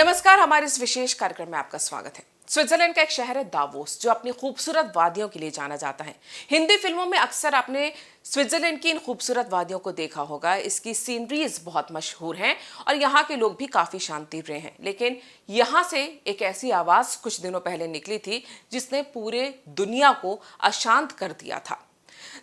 नमस्कार। हमारे इस विशेष कार्यक्रम में आपका स्वागत है। स्विट्जरलैंड का एक शहर है दावोस, जो अपनी खूबसूरत वादियों के लिए जाना जाता है। हिंदी फिल्मों में अक्सर आपने स्विट्जरलैंड की इन खूबसूरत वादियों को देखा होगा। इसकी सीनरीज बहुत मशहूर हैं और यहाँ के लोग भी काफी शांति प्रिय हैं। लेकिन यहाँ से एक ऐसी आवाज कुछ दिनों पहले निकली थी जिसने पूरे दुनिया को अशांत कर दिया था।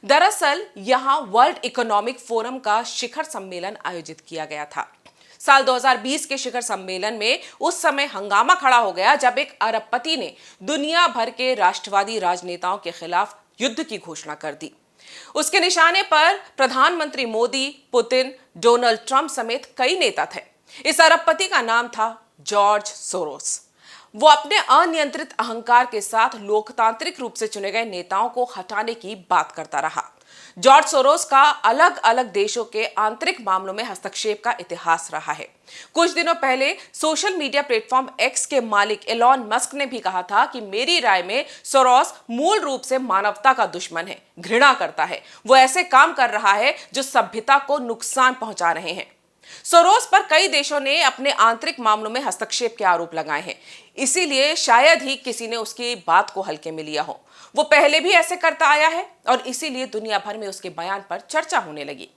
दरअसल यहाँ वर्ल्ड इकोनॉमिक फोरम का शिखर सम्मेलन आयोजित किया गया था। साल 2020 के शिखर सम्मेलन में उस समय हंगामा खड़ा हो गया जब एक अरबपति ने दुनिया भर के राष्ट्रवादी राजनेताओं के खिलाफ युद्ध की घोषणा कर दी। उसके निशाने पर प्रधानमंत्री मोदी, पुतिन, डोनाल्ड ट्रंप समेत कई नेता थे। इस अरबपति का नाम था जॉर्ज सोरोस। वो अपने अनियंत्रित अहंकार के साथ लोकतांत्रिक रूप से चुने गए नेताओं को हटाने की बात करता रहा। जॉर्ज सोरोस का अलग अलग देशों के आंतरिक मामलों में हस्तक्षेप का इतिहास रहा है। कुछ दिनों पहले सोशल मीडिया प्लेटफॉर्म एक्स के मालिक एलॉन मस्क ने भी कहा था कि मेरी राय में सोरोस मूल रूप से मानवता का दुश्मन है, घृणा करता है। वो ऐसे काम कर रहा है जो सभ्यता को नुकसान पहुंचा रहे हैं। सोरोस पर कई देशों ने अपने आंतरिक मामलों में हस्तक्षेप के आरोप लगाए हैं। इसीलिए शायद ही किसी ने उसकी बात को हल्के में लिया हो। वो पहले भी ऐसे करता आया है और इसीलिए दुनिया भर में उसके बयान पर चर्चा होने लगी।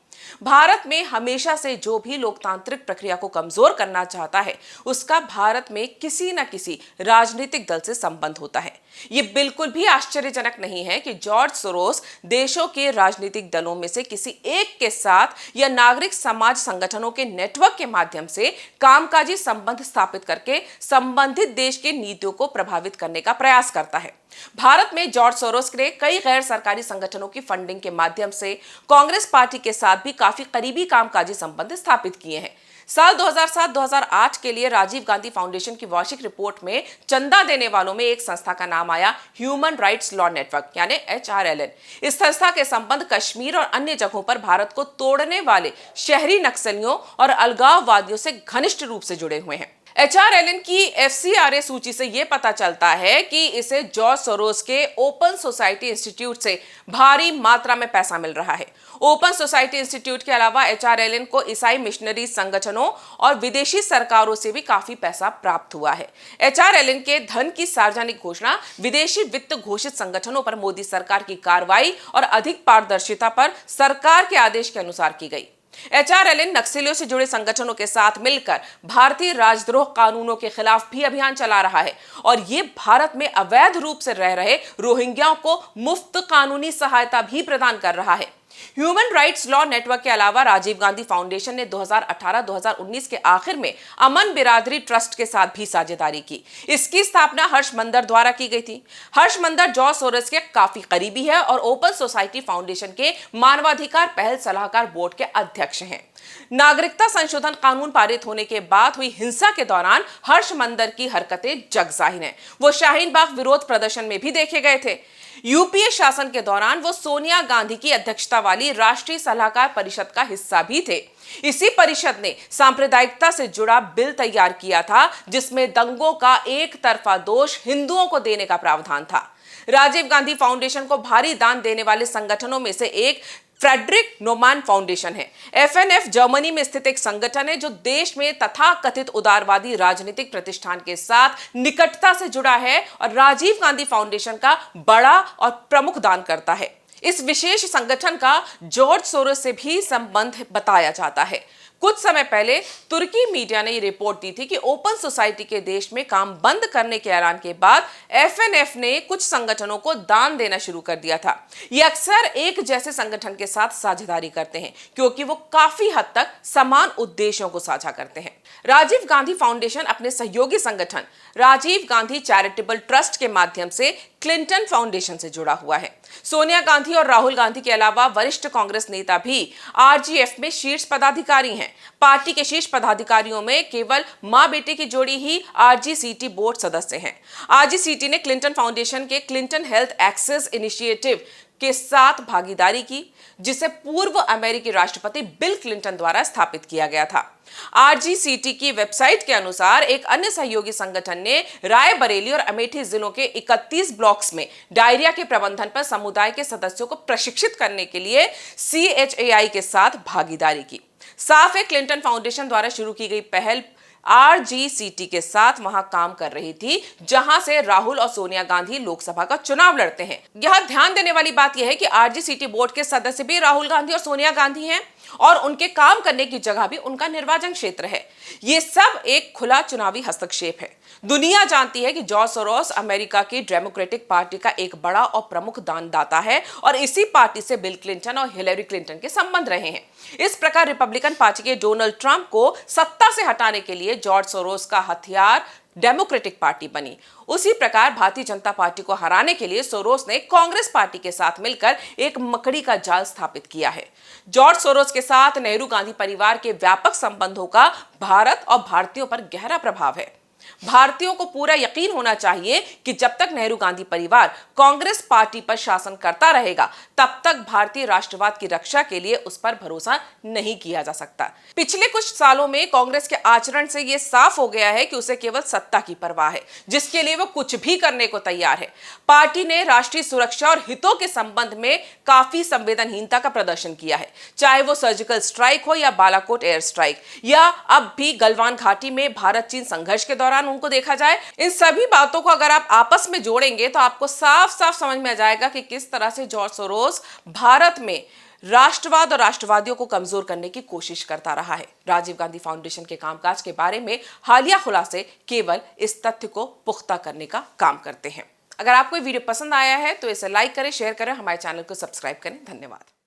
भारत में हमेशा से जो भी लोकतांत्रिक प्रक्रिया को कमजोर करना चाहता है, उसका भारत में किसी न किसी राजनीतिक दल से संबंध होता है। ये बिल्कुल भी आश्चर्यजनक नहीं है कि जॉर्ज सोरोस देशों के राजनीतिक दलों में से किसी एक के साथ या नागरिक समाज संगठनों के नेटवर्क के माध्यम से कामकाजी संबंध स्थापित करके संबंधित देश की नीतियों को प्रभावित करने का प्रयास करता है। भारत में जॉर्ज सोरोस ने कई गैर सरकारी संगठनों की फंडिंग के माध्यम से कांग्रेस पार्टी के साथ भी काफी करीबी कामकाजी संबंध स्थापित किए हैं। साल 2007-2008 के लिए राजीव गांधी फाउंडेशन की वार्षिक रिपोर्ट में चंदा देने वालों में एक संस्था का नाम आया, ह्यूमन राइट्स लॉ नेटवर्क यानी HRLN। इस संस्था के संबंध कश्मीर और अन्य जगहों पर भारत को तोड़ने वाले शहरी नक्सलियों और अलगाववादियों से घनिष्ठ रूप से जुड़े हुए हैं। HRLN की FCRA सूची से यह पता चलता है कि इसे जॉर्ज सोरोस के ओपन सोसाइटी इंस्टीट्यूट से भारी मात्रा में पैसा मिल रहा है। ओपन सोसाइटी इंस्टीट्यूट के अलावा HRLN को ईसाई मिशनरी संगठनों और विदेशी सरकारों से भी काफी पैसा प्राप्त हुआ है। HRLN के धन की सार्वजनिक घोषणा विदेशी वित्त घोषित संगठनों पर मोदी सरकार की कार्रवाई और अधिक पारदर्शिता पर सरकार के आदेश के अनुसार की गई। HRLN नक्सलियों से जुड़े संगठनों के साथ मिलकर भारतीय राजद्रोह कानूनों के खिलाफ भी अभियान चला रहा है और ये भारत में अवैध रूप से रह रहे रोहिंग्याओं को मुफ्त कानूनी सहायता भी प्रदान कर रहा है। ह्यूमन राइट्स लॉ नेटवर्क के अलावा राजीव गांधी फाउंडेशन ने 2018-2019 के आखिर में अमन बिरादरी ट्रस्ट के साथ भी साझेदारी की। इसकी स्थापना हर्ष मंदर द्वारा की गई थी। हर्ष मंदर जॉर्ज सोरोस के काफी करीबी है और ओपन सोसाइटी फाउंडेशन के मानवाधिकार पहल सलाहकार बोर्ड के अध्यक्ष हैं। नागरिकता संशोधन कानून पारित होने के बाद हुई हिंसा के दौरान हर्ष मंदर की हरकतें जगजाहिर हैं। वो शाहीन बाग विरोध प्रदर्शन में भी देखे गए थे। यूपीए शासन के दौरान वो सोनिया गांधी की अध्यक्षता वाली राष्ट्रीय सलाहकार परिषद का हिस्सा भी थे। इसी परिषद ने सांप्रदायिकता से जुड़ा बिल तैयार किया था, जिसमें दंगों का एक तरफा दोष हिंदुओं को देने का प्रावधान था। राजीव गांधी फाउंडेशन को भारी दान देने वाले संगठनों में से एक फ्रेडरिक नोमान फाउंडेशन है। FNF जर्मनी में स्थित एक संगठन है जो देश में तथाकथित उदारवादी राजनीतिक प्रतिष्ठान के साथ निकटता से जुड़ा है और राजीव गांधी फाउंडेशन का बड़ा और प्रमुख दान करता है। इस विशेष संगठन का जॉर्ज सोरोस से भी संबंध बताया जाता है। कुछ समय पहले तुर्की मीडिया ने ये रिपोर्ट दी थी कि ओपन सोसाइटी के देश में काम बंद करने के ऐलान के बाद FNF ने कुछ संगठनों को दान देना शुरू कर दिया था। ये अक्सर एक जैसे संगठन के साथ साझेदारी करते हैं क्योंकि वो काफी हद तक समान उद्देश्यों को साझा करते हैं। राजीव गांधी फाउंडेशन अपने सहयोगी संगठन राजीव गांधी चैरिटेबल ट्रस्ट के माध्यम से क्लिंटन फाउंडेशन से जुड़ा हुआ है। सोनिया गांधी और राहुल गांधी के अलावा वरिष्ठ कांग्रेस नेता भी RGF में शीर्ष पदाधिकारी हैं। पार्टी के शीर्ष पदाधिकारियों में केवल मां बेटे की जोड़ी ही RGCT बोर्ड सदस्य हैं। RGCT ने क्लिंटन फाउंडेशन के क्लिंटन हेल्थ एक्सेस इनिशिएटिव के साथ भागीदारी की, जिसे पूर्व अमेरिकी राष्ट्रपति बिल क्लिंटन द्वारा स्थापित किया गया था। RGCT की वेबसाइट के अनुसार एक अन्य सहयोगी संगठन ने रायबरेली और अमेठी जिलों के 31 ब्लॉक्स में डायरिया के प्रबंधन पर समुदाय के सदस्यों को प्रशिक्षित करने के लिए CHAI के साथ भागीदारी की। साफ है, क्लिंटन फाउंडेशन द्वारा शुरू की गई पहल RGCT के साथ वहां काम कर रही थी, जहां से राहुल और सोनिया गांधी लोकसभा का चुनाव लड़ते हैं। यह ध्यान देने वाली बात यह है कि RGCT बोर्ड के सदस्य भी राहुल गांधी और सोनिया गांधी हैं और उनके काम करने की जगह भी उनका निर्वाचन क्षेत्र है। यह सब एक खुला चुनावी हस्तक्षेप है। दुनिया जानती है कि जॉर्ज सोरोस अमेरिका की डेमोक्रेटिक पार्टी का एक बड़ा और प्रमुख दानदाता है और इसी पार्टी से बिल क्लिंटन और हिलेरी क्लिंटन के संबंध रहे हैं। इस प्रकार रिपब्लिकन पार्टी के डोनाल्ड ट्रंप को सत्ता से हटाने के लिए जॉर्ज सोरोस का हथियार डेमोक्रेटिक पार्टी बनी। उसी प्रकार भारतीय जनता पार्टी को हराने के लिए सोरोस ने कांग्रेस पार्टी के साथ मिलकर एक मकड़ी का जाल स्थापित किया है। जॉर्ज सोरोस के साथ नेहरू गांधी परिवार के व्यापक संबंधों का भारत और भारतीयों पर गहरा प्रभाव है। भारतीयों को पूरा यकीन होना चाहिए कि जब तक नेहरू गांधी परिवार कांग्रेस पार्टी पर शासन करता रहेगा, तब तक भारतीय राष्ट्रवाद की रक्षा के लिए उस पर भरोसा नहीं किया जा सकता। पिछले कुछ सालों में कांग्रेस के आचरण से यह साफ हो गया है कि उसे केवल सत्ता की परवाह है, जिसके लिए वो कुछ भी करने को तैयार है। पार्टी ने राष्ट्रीय सुरक्षा और हितों के संबंध में काफी संवेदनहीनता का प्रदर्शन किया है, चाहे वो सर्जिकल स्ट्राइक हो या बालाकोट एयर स्ट्राइक या अब भी गलवान घाटी में भारत चीन संघर्ष के दौरान उनको देखा जाए। इन सभी बातों को अगर आप आपस में जोड़ेंगे तो आपको साफ साफ समझ में आ जाएगा कि किस तरह से जॉर्ज सोरोस भारत में राष्ट्रवाद और राष्ट्रवादियों को कमजोर करने की कोशिश करता रहा है। राजीव गांधी फाउंडेशन के कामकाज के बारे में हालिया खुलासे केवल इस तथ्य को पुख्ता करने का काम करते हैं। अगर आपको ये वीडियो पसंद आया है तो इसे लाइक करें, शेयर करें, हमारे चैनल को सब्सक्राइब करें। धन्यवाद।